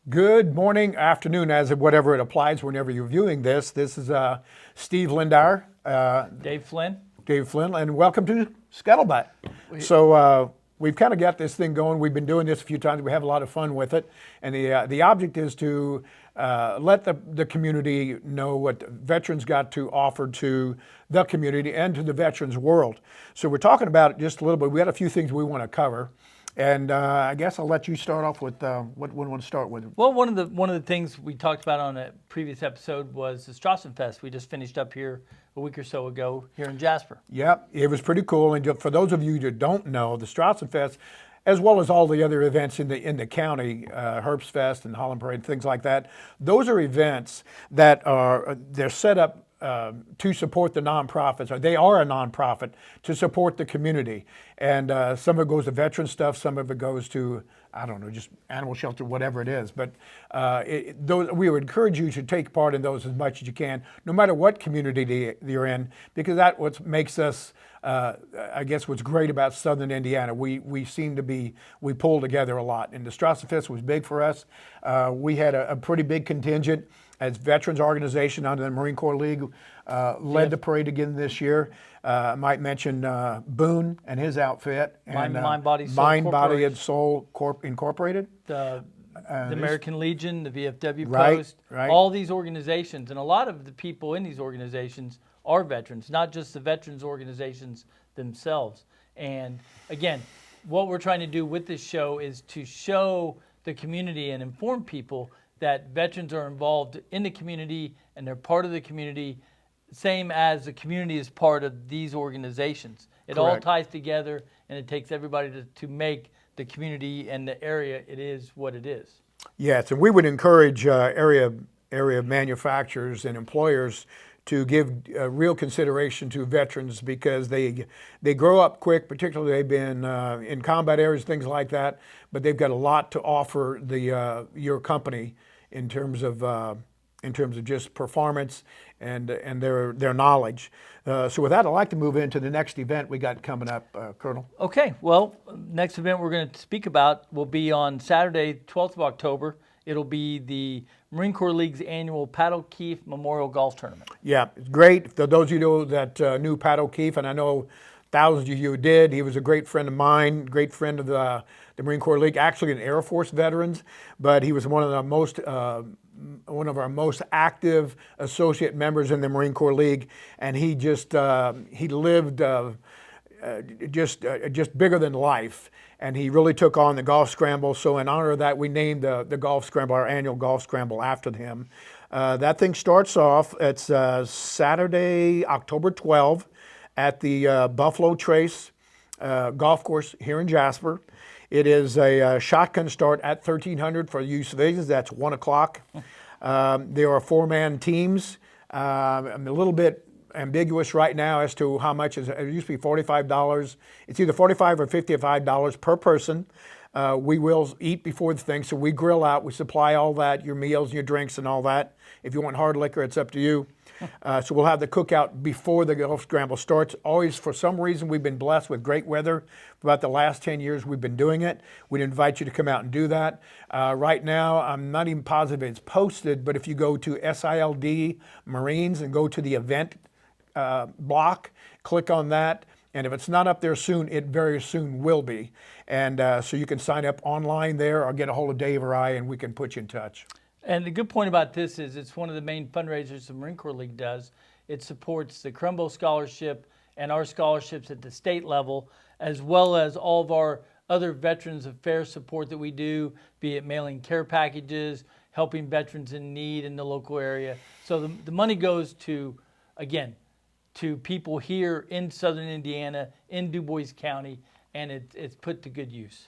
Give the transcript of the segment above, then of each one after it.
Good morning, afternoon, as of whatever it applies whenever you're viewing this. This is Steve Lindauer, Dave Flynn. Dave Flynn, and welcome to SCUTTLEBUTT. So we've kind of got this thing going. We've been doing this a few times. We have a lot of fun with it, and the object is to let the community know what veterans got to offer to the community and to the veterans world. So we're talking about it just a little bit. We got a few things we want to cover. And I guess I'll let you start off with what we want to start with. Well, one of the things we talked about on a previous episode was the Strassenfest. We just finished up here a week or so ago here in Jasper. Yep, it was pretty cool. And for those of you that don't know, the Strassenfest, as well as all the other events in the county, Herbstfest and Holland Parade, things like that, those are events that they're set up to support the nonprofits, or they are a nonprofit to support the community. And some of it goes to veteran stuff, some of it goes to, I don't know, just animal shelter, whatever it is. But we would encourage you to take part in those as much as you can, no matter what community you're in, because that's what makes us, I guess what's great about Southern Indiana. We seem to be, we pull together a lot. And the Strassenfest was big for us. We had a pretty big contingent as veterans organization under the Marine Corps League, led the parade again this year. I might mention Boone and his outfit. And, Mind, Body, Soul Body, and Soul Incorporated. The American Legion, the VFW Post, Post, all these organizations. And a lot of the people in these organizations are veterans, not just the veterans organizations themselves. And again, what we're trying to do with this show is to show the community and inform people that veterans are involved in the community and they're part of the community, same as the community is part of these organizations. It all ties together, and it takes everybody to make the community and the area it is what it is. Yes, and we would encourage area manufacturers and employers to give real consideration to veterans, because they grow up quick, particularly they've been in combat areas, things like that, but they've got a lot to offer your company in terms of just performance and their knowledge. So with that, I'd like to move into the next event we got coming up, Colonel. Okay, well, next event we're going to speak about will be on Saturday, 12th of October. It'll be the Marine Corps League's annual Pat O'Keefe Memorial Golf Tournament. Yeah, it's great. For those of you that knew Pat O'Keefe, and I know thousands of you did, he was a great friend of mine, great friend of the Marine Corps League, actually an Air Force veterans, but he was one of our most active associate members in the Marine Corps League, and he just he lived just bigger than life, and he really took on the golf scramble. So in honor of that, we named the golf scramble, our annual golf scramble, after him. That thing starts off, it's Saturday, October 12th at the Buffalo Trace golf course here in Jasper. It is a shotgun start at 1300 for you civilians. That's 1 o'clock. There are 4-man teams. I'm a little bit ambiguous right now as to how much it used to be $45. It's either $45 or $55 per person. We will eat before the thing, so we grill out. We supply all that, your meals, your drinks, and all that. If you want hard liquor, it's up to you. So we'll have the cookout before the golf scramble starts. Always, for some reason, we've been blessed with great weather. For about the last 10 years we've been doing it. We'd invite you to come out and do that. Right now, I'm not even positive it's posted, but if you go to SILD Marines and go to the event block, click on that. And if it's not up there soon, it very soon will be. And so you can sign up online there or get a hold of Dave or I, and we can put you in touch. And the good point about this is it's one of the main fundraisers the Marine Corps League does. It supports the Scramble scholarship and our scholarships at the state level, as well as all of our other Veterans Affairs support that we do, be it mailing care packages, helping veterans in need in the local area. So the money goes to, again, to people here in Southern Indiana, in Du Bois County, and it's put to good use.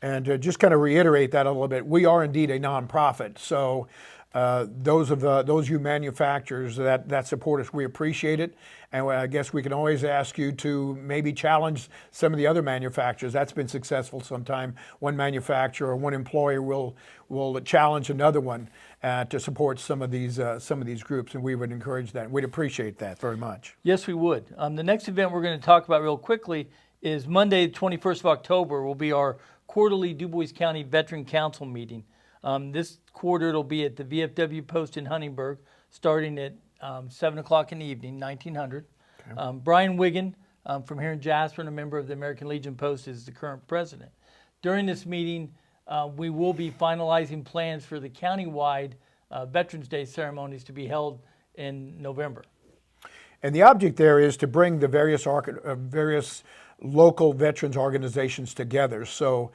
And to just kind of reiterate that a little bit, we are indeed a nonprofit. So those you manufacturers that support us, we appreciate it. And I guess we can always ask you to maybe challenge some of the other manufacturers. That's been successful sometime. One manufacturer or one employer will challenge another one to support some of these groups, and we would encourage that. We'd appreciate that very much. Yes, we would. The next event we're going to talk about real quickly is Monday, 21st of October, will be our quarterly Du Bois County Veteran Council meeting. This quarter it'll be at the VFW post in Huntingburg, starting at 7 o'clock in the evening, 1900. Okay. Brian Wiggin from here in Jasper, and a member of the American Legion Post, is the current president. During this meeting, we will be finalizing plans for the countywide Veterans Day ceremonies to be held in November. And the object there is to bring the various local veterans organizations together. So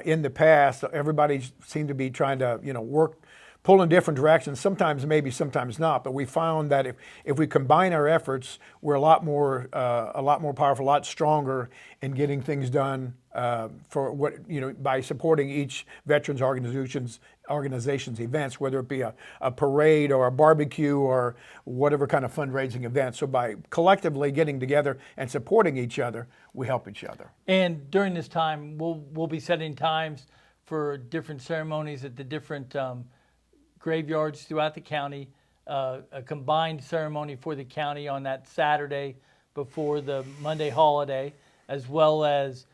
in the past, everybody seemed to be trying to, pull in different directions, sometimes maybe, sometimes not. But we found that if we combine our efforts, we're a lot more powerful, a lot stronger in getting things done by supporting each veterans organization's events, whether it be a parade or a barbecue or whatever kind of fundraising event. So by collectively getting together and supporting each other, we help each other. And during this time, we'll be setting times for different ceremonies at the different graveyards throughout the county, a combined ceremony for the county on that Saturday before the Monday holiday, as well as,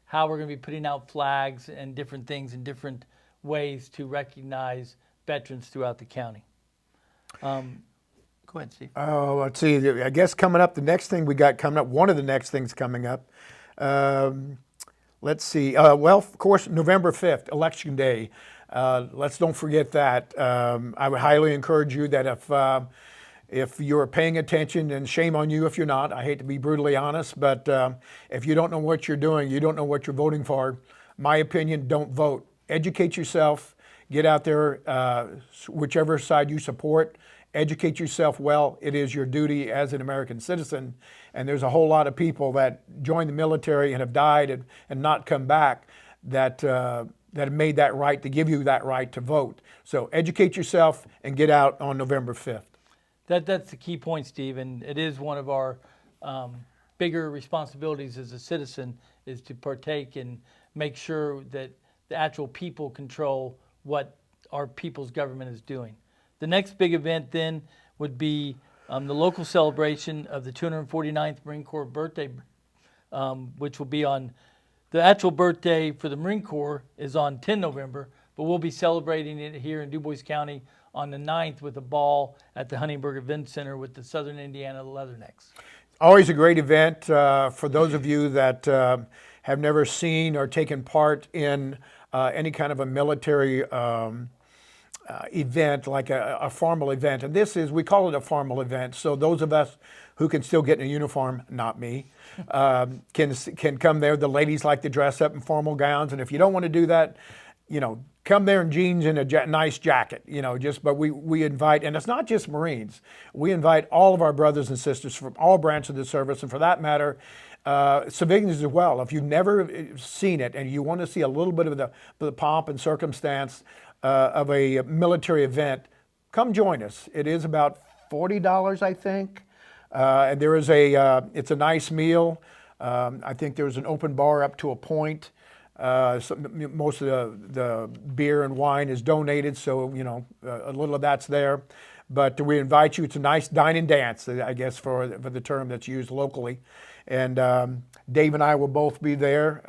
how we're going to be putting out flags and different things in different ways to recognize veterans throughout the county. Go ahead, Steve. Oh, let's see. I guess coming up, the next thing we got coming up, one of the next things coming up, let's see. Well, of course, November 5th, Election Day. Let's don't forget that. I would highly encourage you that if you're paying attention, and shame on you if you're not, I hate to be brutally honest, but if you don't know what you're doing, you don't know what you're voting for, my opinion, don't vote. Educate yourself, get out there, whichever side you support, educate yourself well. It is your duty as an American citizen, and there's a whole lot of people that joined the military and have died and not come back that have made that right, to give you that right to vote. So educate yourself and get out on November 5th. That's the key point, Steve, and it is one of our bigger responsibilities as a citizen, is to partake and make sure that the actual people control what our people's government is doing. The next big event then would be the local celebration of the 249th Marine Corps birthday, which will be on, the actual birthday for the Marine Corps is on 10 November, but we'll be celebrating it here in DuBois County on the 9th with a ball at the Huntingburg Event Center with the Southern Indiana Leathernecks. Always a great event for those of you that have never seen or taken part in any kind of a military event, like a formal event. And this is, we call it a formal event. So those of us who can still get in a uniform, not me, can come there. The ladies like to dress up in formal gowns. And if you don't want to do that, come there in jeans and a nice jacket, but we invite, and it's not just Marines, we invite all of our brothers and sisters from all branches of the service, and for that matter, civilians as well. If you've never seen it and you want to see a little bit of the pomp and circumstance of a military event, come join us. It is about $40, I think, and there is it's a nice meal. I think there's an open bar up to a point. Most of the beer and wine is donated, so a little of that's there. But we invite you. It's a nice dine and dance, I guess, for the term that's used locally. And Dave and I will both be there.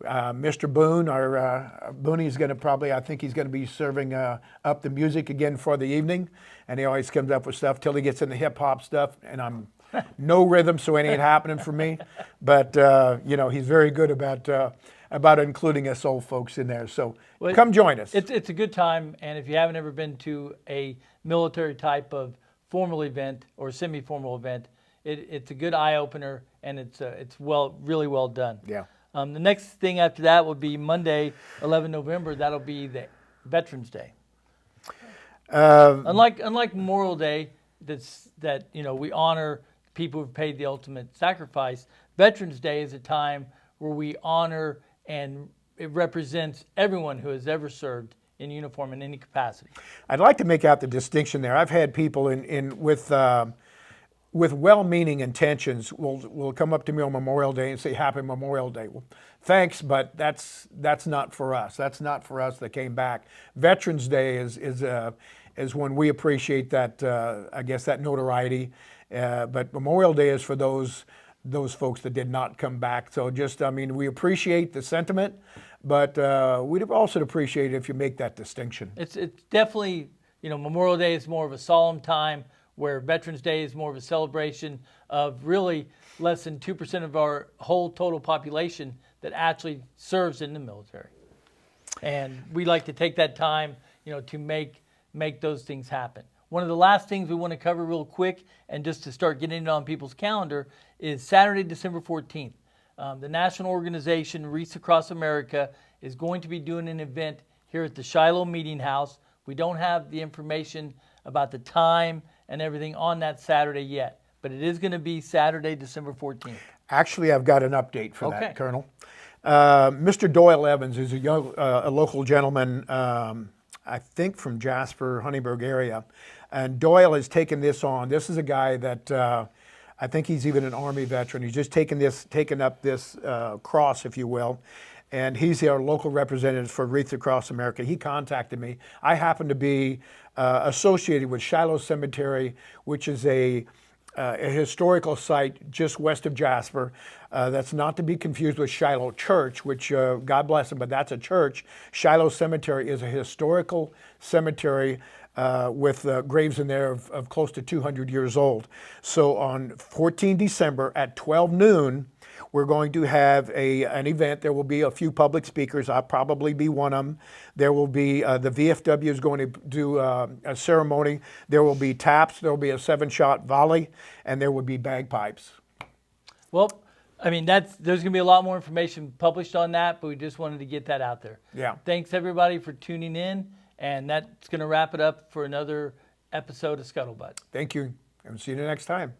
Mr. Boone, our Boonie's going to probably, I think he's going to be serving up the music again for the evening. And he always comes up with stuff till he gets into hip hop stuff, and I'm no rhythm, so it ain't happening for me. But he's very good about including us old folks in there. So come join us. It's a good time, and if you haven't ever been to a military type of formal event or semi-formal event, it's a good eye-opener, and it's really well done. Yeah. The next thing after that would be Monday, 11 November. That'll be the Veterans Day. Unlike Memorial Day, that we honor people who've paid the ultimate sacrifice, Veterans Day is a time where we honor, and it represents everyone who has ever served in uniform in any capacity. I'd like to make out the distinction there. I've had people with well-meaning intentions will come up to me on Memorial Day and say, "Happy Memorial Day." Well, thanks, but that's not for us. That's not for us that came back. Veterans Day is when we appreciate that, I guess, that notoriety. But Memorial Day is for those folks that did not come back. So we appreciate the sentiment, but we'd also appreciate it if you make that distinction. It's definitely, Memorial Day is more of a solemn time, where Veterans Day is more of a celebration of really less than 2% of our whole total population that actually serves in the military. And we like to take that time, to make those things happen. One of the last things we want to cover real quick, and just to start getting it on people's calendar, is Saturday, December 14th. The national organization, Wreaths Across America, is going to be doing an event here at the Shiloh Meeting House. We don't have the information about the time and everything on that Saturday yet, but it is going to be Saturday, December 14th. Actually, I've got an update for Okay. that, Colonel. Mr. Doyle Evans is a local gentleman, I think from Jasper, Huntingburg area. And Doyle has taken this on. This is a guy that I think he's even an Army veteran. He's just taken up this cross, if you will. And he's our local representative for Wreaths Across America. He contacted me. I happen to be associated with Shiloh Cemetery, which is a historical site just west of Jasper. That's not to be confused with Shiloh Church, which God bless him, but that's a church. Shiloh Cemetery is a historical cemetery with graves in there of close to 200 years old. So on 14 December at 12 noon, we're going to have an event. There will be a few public speakers. I'll probably be one of them. There will be, the VFW is going to do a ceremony. There will be taps. There will be a 7-shot volley, and there will be bagpipes. Well, there's going to be a lot more information published on that, but we just wanted to get that out there. Yeah. Thanks, everybody, for tuning in, and that's going to wrap it up for another episode of Scuttlebutt. Thank you, and see you next time.